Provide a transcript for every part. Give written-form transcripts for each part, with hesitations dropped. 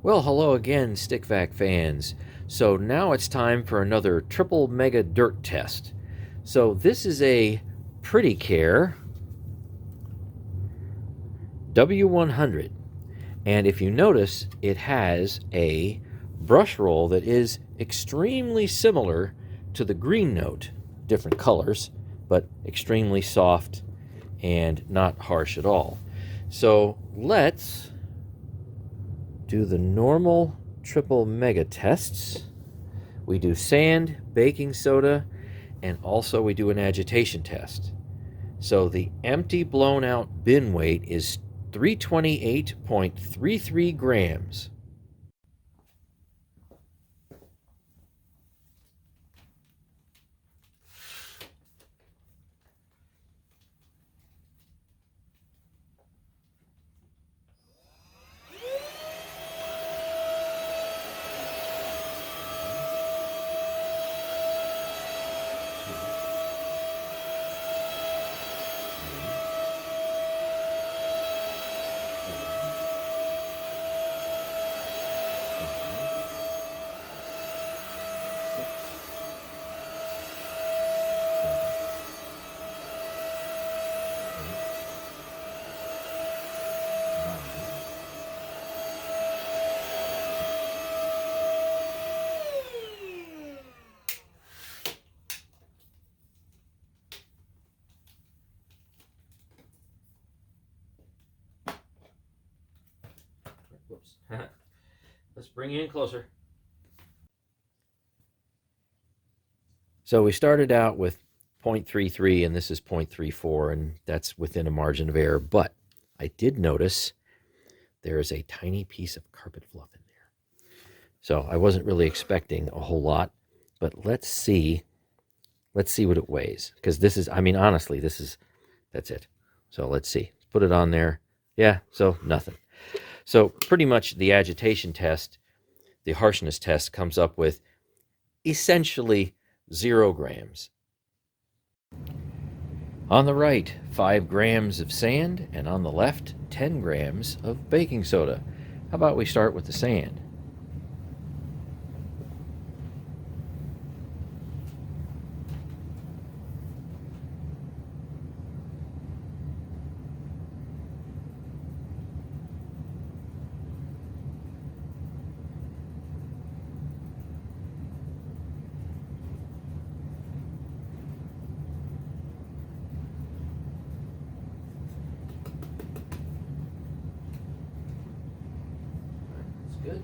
Well, hello again, StickVac fans. So now it's time for another triple mega dirt test. So this is a PRETTYCARE W100. And if you notice, it has a brush roll that is extremely similar to the Greenote. Different colors, but extremely soft and not harsh at all. So let's do the normal triple mega tests. We do sand, baking soda, and also we do an agitation test. So the empty blown out bin weight is 328.33 grams. Whoops. Let's bring you in closer. So we started out with 0.33 and this is 0.34, and that's within a margin of error. But I did notice there is a tiny piece of carpet fluff in there. So I wasn't really expecting a whole lot, but let's see what it weighs. Because this is, I mean, honestly, that's it. So let's see. Put it on there. Yeah, so nothing. So pretty much the agitation test, the harshness test, comes up with essentially 0 grams. On the right, 5 grams of sand, and on the left, 10 grams of baking soda. How about we start with the sand? Good.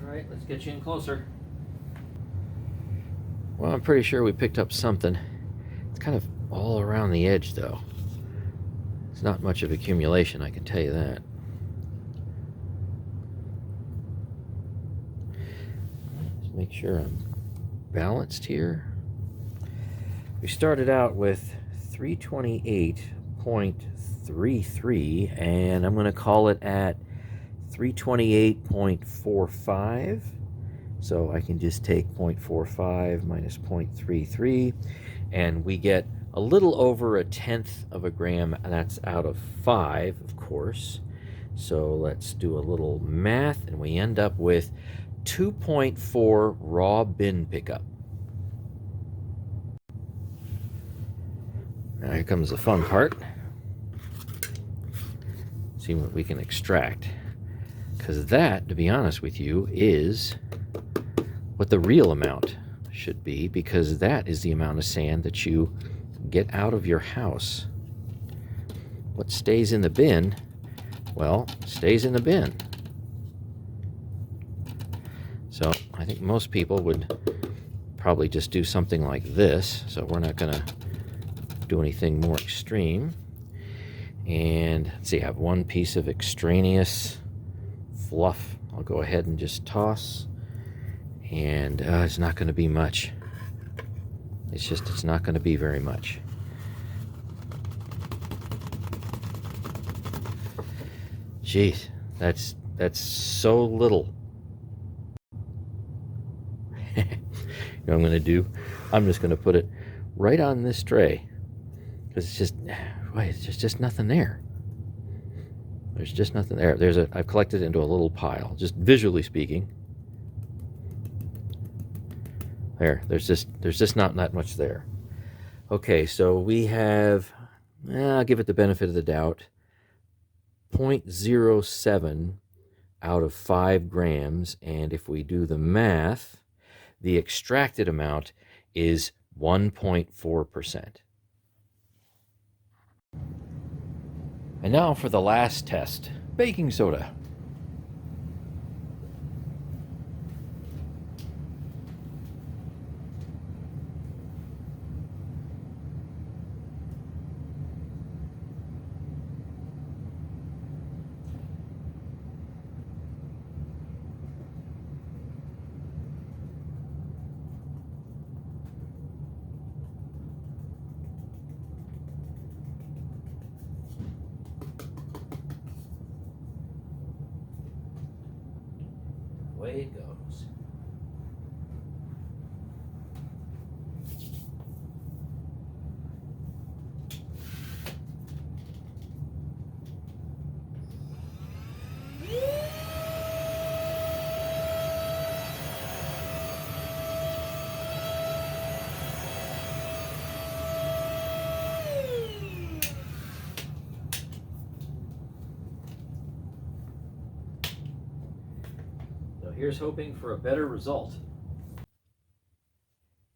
Alright, let's get you in closer. Well, I'm pretty sure we picked up something. It's kind of all around the edge, though. It's not much of accumulation, I can tell you that. Just make sure I'm balanced here. We started out with 328.33, and I'm going to call it at 328.45. So I can just take 0.45 minus 0.33, and we get a little over 1/10 of a gram, and that's out of 5, of course. So let's do a little math, and we end up with 2.4 raw bin pickup. Now here comes the fun part. See what we can extract. Because that, to be honest with you, is what the real amount should be, because that is the amount of sand that you get out of your house. What stays in the bin, well, stays in the bin. So I think most people would probably just do something like this, so we're not going to do anything more extreme. And let's see, I have one piece of extraneous fluff I'll go ahead and just toss, and it's not going to be much. It's not going to be very much. Jeez, that's so little. You know what I'm going to do? I'm just going to put it right on this tray, because it's just, wait, there's just nothing there. There's just nothing there. I've collected it into a little pile, just visually speaking. There's just not that much there. Okay, so we have, I'll give it the benefit of the doubt, 0.07 out of 5 grams, and if we do the math, the extracted amount is 1.4%. And now for the last test, baking soda. Away it goes. So here's hoping for a better result.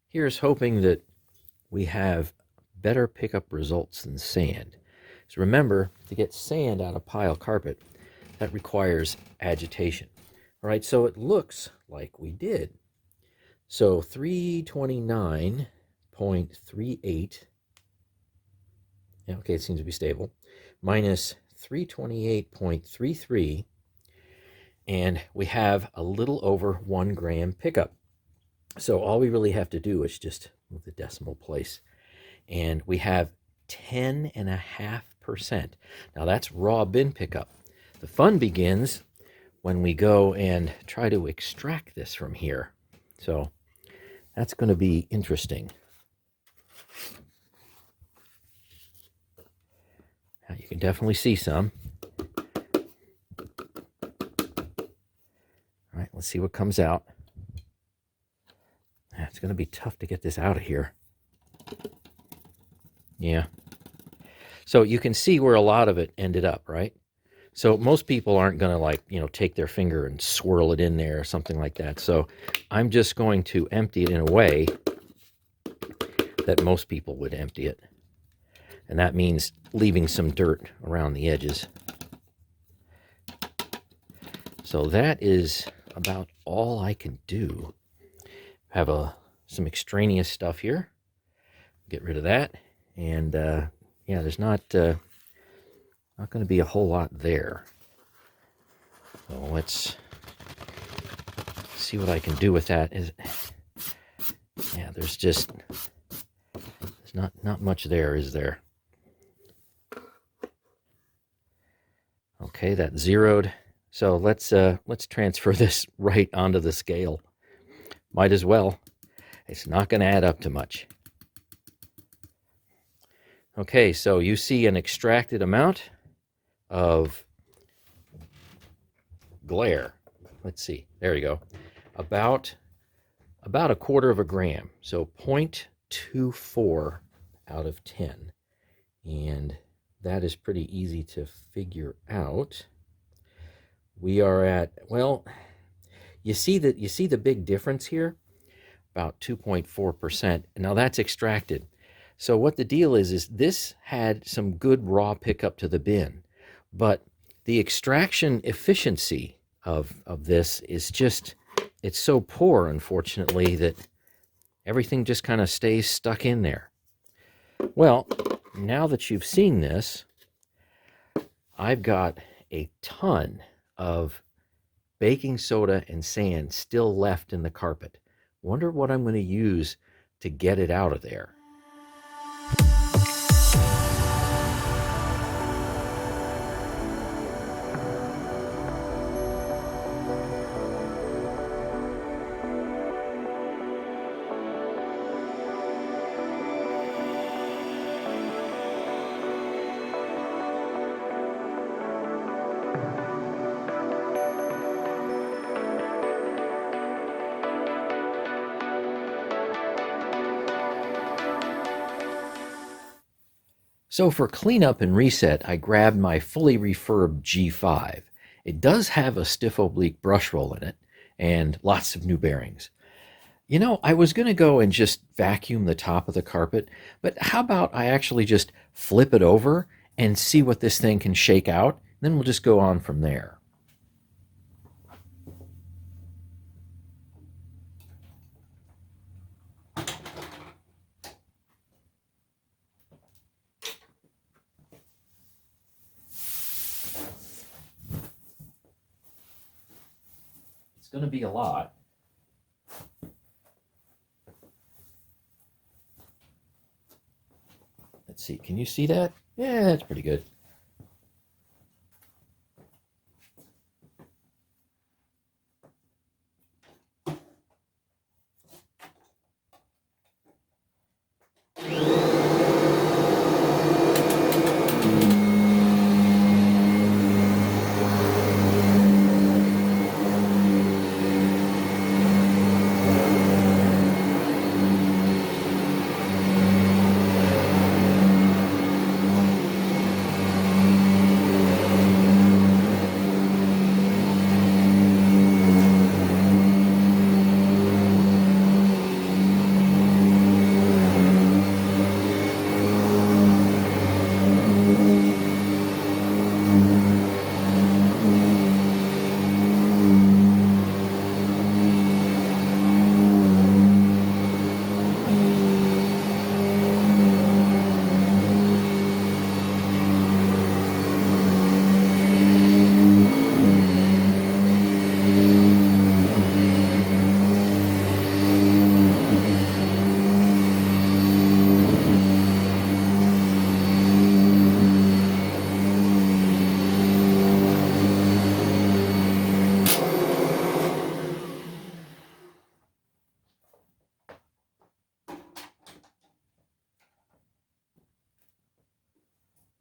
Here's hoping that we have better pickup results than sand. So remember, to get sand out of pile carpet, that requires agitation. All right, so it looks like we did. So 329.38, okay, it seems to be stable, minus 328.33, and we have a little over 1 gram pickup. So all we really have to do is just move the decimal place, and we have 10.5%. Now that's raw bin pickup. The fun begins when we go and try to extract this from here. So that's going to be interesting. Now you can definitely see some. All right, let's see what comes out. It's going to be tough to get this out of here. Yeah. So you can see where a lot of it ended up, right? So most people aren't going to, like, take their finger and swirl it in there or something like that. So I'm just going to empty it in a way that most people would empty it. And that means leaving some dirt around the edges. So that is about all I can do. Have some extraneous stuff here. Get rid of that. And yeah, there's not going to be a whole lot there. So let's see what I can do with that. Yeah, there's not much there, is there? Okay, that zeroed. So let's transfer this right onto the scale. Might as well. It's not going to add up to much. Okay, so you see an extracted amount of glare. Let's see. There you go. About a quarter of a gram. So 0.24 out of 10. And that is pretty easy to figure out. We are at, well, you see the big difference here? About 2.4%. Now that's extracted. So what the deal is this had some good raw pickup to the bin, but the extraction efficiency of this is just, it's so poor, unfortunately, that everything just kind of stays stuck in there. Well, now that you've seen this, I've got a ton of baking soda and sand still left in the carpet. Wonder what I'm going to use to get it out of there. So for cleanup and reset, I grabbed my fully refurbed G5. It does have a stiff oblique brush roll in it and lots of new bearings. You know, I was going to go and just vacuum the top of the carpet, but how about I actually just flip it over and see what this thing can shake out? Then we'll just go on from there. It's going to be a lot. Let's see, can you see that? Yeah, that's pretty good.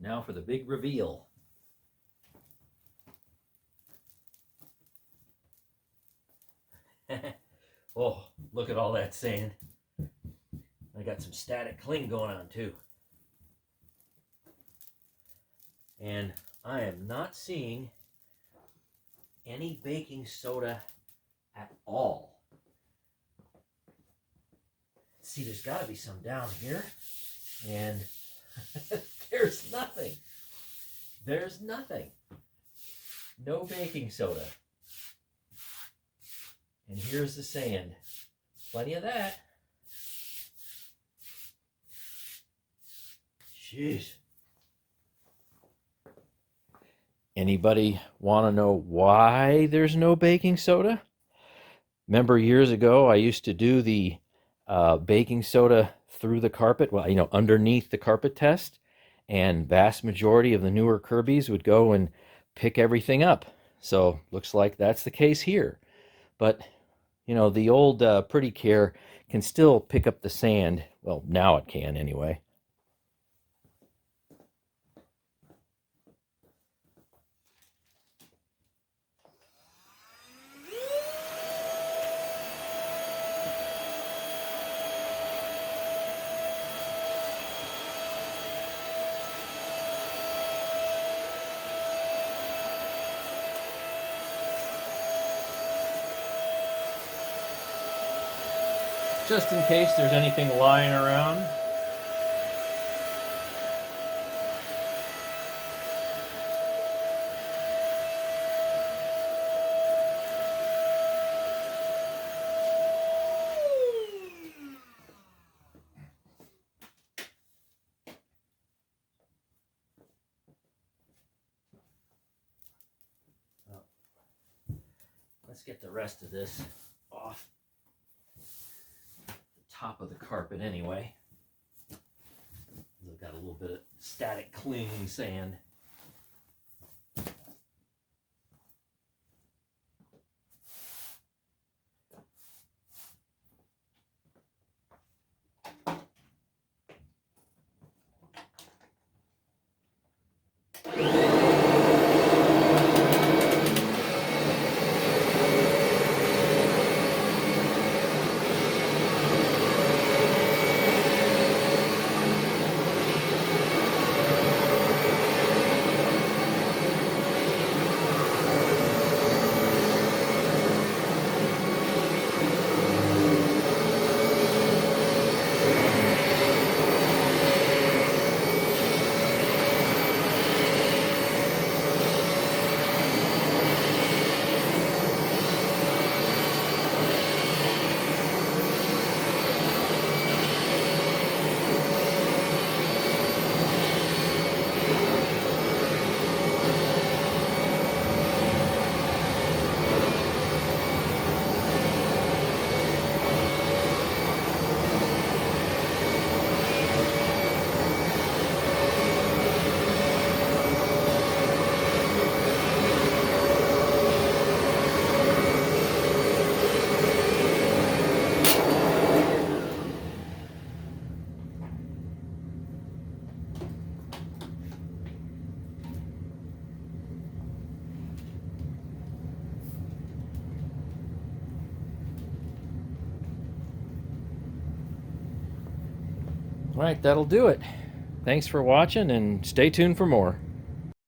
Now for the big reveal. Oh, look at all that sand. I got some static cling going on too. And I am not seeing any baking soda at all. See, there's got to be some down here. And there's nothing. There's nothing. No baking soda. And here's the sand. Plenty of that. Jeez. Anybody want to know why there's no baking soda? Remember years ago, I used to do the baking soda through the carpet, well, you know, underneath the carpet test, and vast majority of the newer Kirbys would go and pick everything up. So looks like that's the case here. But, you know, the old PRETTYCARE can still pick up the sand. Well, now it can anyway. Just in case there's anything lying around. let's get the rest of this off the top of the carpet anyway. I've got a little bit of static clinging sand. All right, that'll do it. Thanks for watching and stay tuned for more.